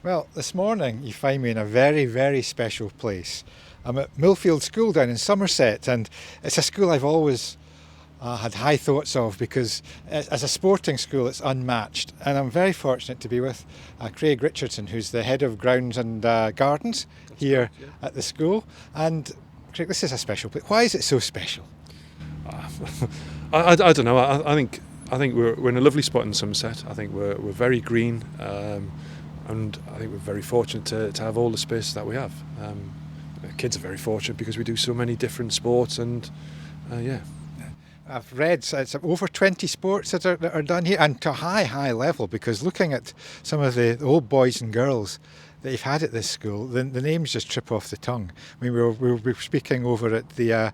Well, this morning you find me in a very, very special place. I'm at Millfield School down in Somerset, and it's a school I've always had high thoughts of because as a sporting school it's unmatched. And I'm very fortunate to be with Craig Richardson, who's the head of grounds and gardens here at the school. And Craig, this is a special place. Why is it so special? I don't know. I think we're in a lovely spot in Somerset. I think we're very green, and I think we're very fortunate to have all the space that we have. Kids are very fortunate because we do so many different sports, and I've read it's over 20 sports that are done here, and to a high level, because looking at some of the old boys and girls that you've had at this school, the names just trip off the tongue. I mean, we'll be speaking over at the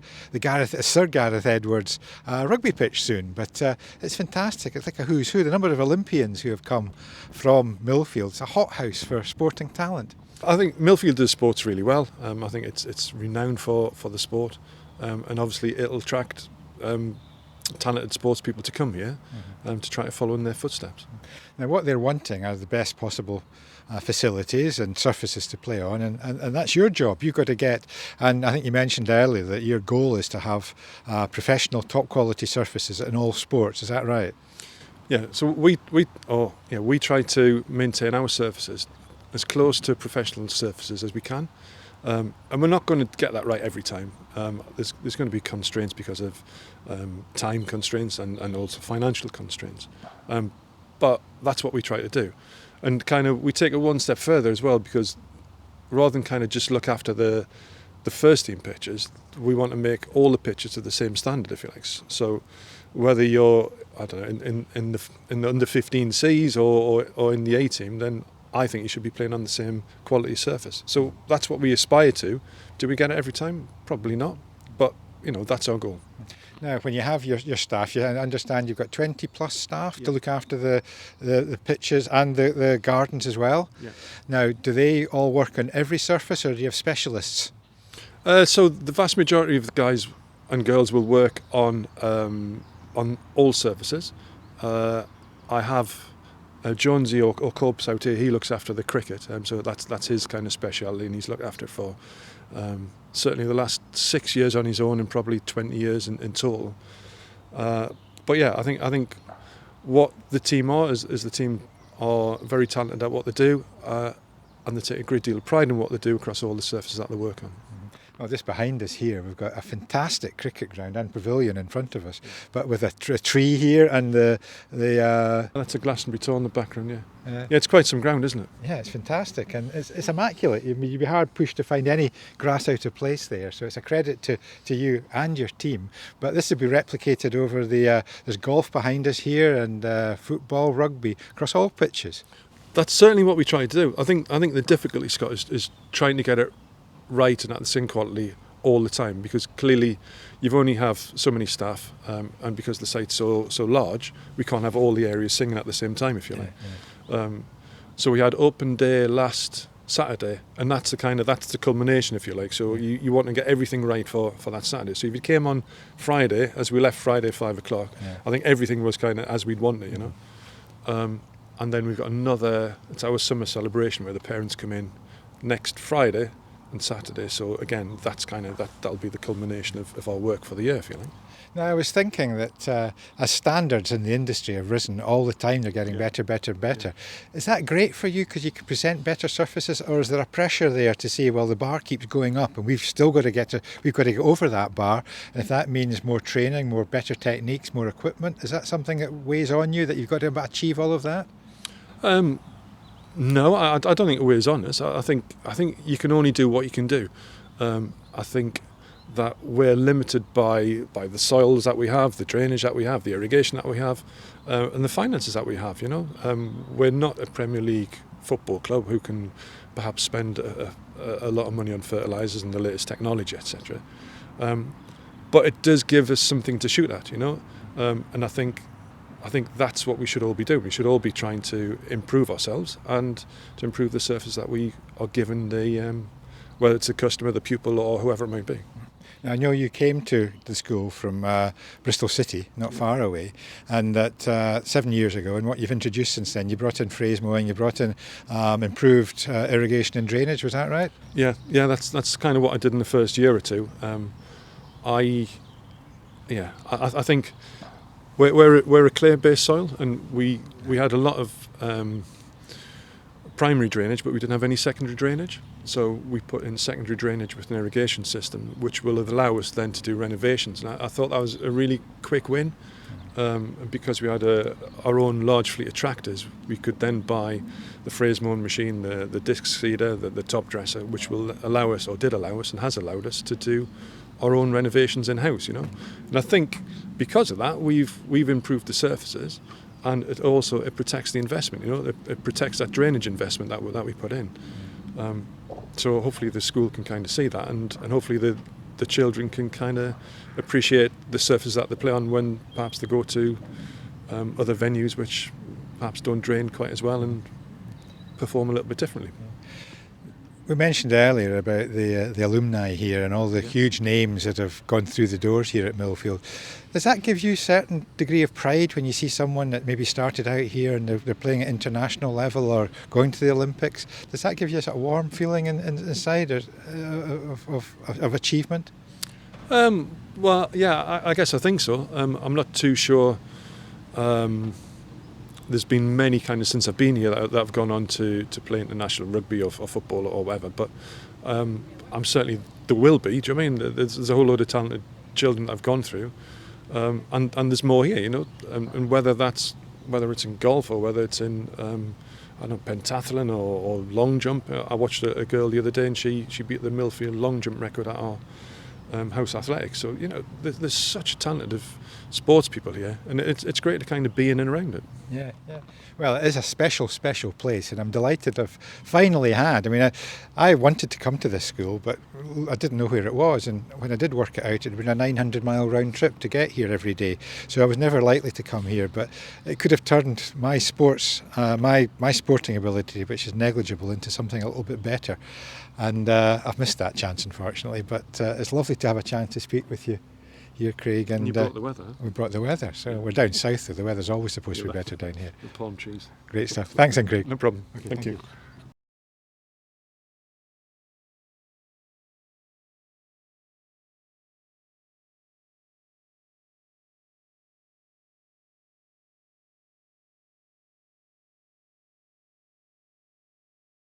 Sir Gareth Edwards rugby pitch soon, but it's fantastic. It's like a who's who. The number of Olympians who have come from Millfield. It's a hothouse for sporting talent. I think Millfield does sports really well. I think it's renowned for the sport, and obviously it'll attract talented sports people to come here to try to follow in their footsteps. Now, what they're wanting are the best possible facilities and surfaces to play on, and that's your job. You've got to get, and I think you mentioned earlier that your goal is to have professional top quality surfaces in all sports. Is that right? Yeah, so we try to maintain our surfaces as close to professional surfaces as we can, and we're not going to get that right every time. There's going to be constraints because of time constraints and also financial constraints, but that's what we try to do. And kind of we take it one step further as well, because rather than kind of just look after the first team pitches, we want to make all the pitches to the same standard, if you like. So whether you're, I don't know, in the under 15 Cs or in the A team, then I think you should be playing on the same quality surface. So that's what we aspire to. Do we get it every time? Probably not, but that's our goal. Now, when you have your staff, you understand you've got 20 plus staff to look after the pitches and the gardens as well. Yeah. Now, do they all work on every surface, or do you have specialists? So the vast majority of the guys and girls will work on all surfaces. I have Jonesy or Corpus out here. He looks after the cricket, so that's his kind of speciality, and he's looked after it for certainly the last 6 years on his own, and probably 20 years in total. But yeah, I think what the team are is the team are very talented at what they do, and they take a great deal of pride in what they do across all the surfaces that they work on. Well, just behind us here, we've got a fantastic cricket ground and pavilion in front of us, but with a tree here and the That's a Glastonbury tour in the background, yeah, it's quite some ground, isn't it? Yeah, it's fantastic, and it's immaculate. You'd be hard pushed to find any grass out of place there, so it's a credit to you and your team. But this will be replicated over there's golf behind us here, and football, rugby, across all pitches. That's certainly what we try to do. I think the difficulty, Scott, is trying to get it right and at the same quality all the time, because clearly you've only have so many staff, and because the site's so large, we can't have all the areas singing at the same time, if you like. Yeah. So we had open day last Saturday, and that's the culmination, if you like. So you want to get everything right for that Saturday. So if you came on Friday, as we left Friday at 5 o'clock, I think everything was kind of as we'd want it, and then we've got it's our summer celebration where the parents come in next Friday and Saturday. So again, that'll be the culmination of our work for the year, if you like. Now, I was thinking that as standards in the industry have risen all the time, they're getting better. Yeah. Is that great for you because you can present better surfaces, or is there a pressure there to say, well, the bar keeps going up and we've got to get over that bar, and if that means more training, more better techniques, more equipment, is that something that weighs on you, that you've got to achieve all of that? No, I don't think it weighs on us. I think you can only do what you can do. I think that we're limited by the soils that we have, the drainage that we have, the irrigation that we have, and the finances that we have. We're not a Premier League football club who can perhaps spend a lot of money on fertilisers and the latest technology, etc. But it does give us something to shoot at, and I think that's what we should all be doing. We should all be trying to improve ourselves and to improve the surface that we are given whether it's the customer, the pupil, or whoever it might be. Now, I know you came to the school from Bristol City, not far away, and that 7 years ago, and what you've introduced since then, you brought in phrase mowing, you brought in improved irrigation and drainage, was that right? Yeah, that's kind of what I did in the first year or two. I think we're a clay-based soil, and we had a lot of primary drainage, but we didn't have any secondary drainage. So we put in secondary drainage with an irrigation system, which will allow us then to do renovations. And I thought that was a really quick win, because we had our own large fleet of tractors. We could then buy the phrase mowing machine, the disc seeder, the top dresser, which will allow us, or did allow us, and has allowed us to do our own renovations in house. And I think because of that, we've improved the surfaces. And it protects the investment, it protects that drainage investment that we put in. So hopefully the school can kind of see that, and hopefully the children can kind of appreciate the surface that they play on when perhaps they go to other venues which perhaps don't drain quite as well and perform a little bit differently. We mentioned earlier about the alumni here and all the huge names that have gone through the doors here at Millfield. Does that give you a certain degree of pride when you see someone that maybe started out here and they're playing at international level or going to the Olympics? Does that give you a sort of warm feeling inside of achievement? Well, yeah, I guess I think so. I'm not too sure. There's been many kind of since I've been here that have gone on to play international rugby or football or whatever, but I'm certainly, there will be, do you know what I mean? There's a whole load of talented children that I've gone through, and there's more here, and whether it's in golf or whether it's in I don't know, pentathlon or long jump. I watched a girl the other day and she beat the Millfield long jump record at our house athletics. So there's such a talented of sports people here, and it's great to kind of be in and around it. Yeah. Well, it is a special place, and I'm delighted I've finally had. I mean, I wanted to come to this school, but I didn't know where it was, and when I did work it out, it had been a 900-mile round trip to get here every day. So I was never likely to come here, but it could have turned my my sporting ability, which is negligible, into something a little bit better. And I've missed that chance, unfortunately. But it's lovely to have a chance to speak with you here, Craig. And you brought the weather. We brought the weather. So we're down south, so the weather's always supposed to be better down here. The palm trees. Great stuff. Thanks then, Craig. No problem. Okay, Thank you.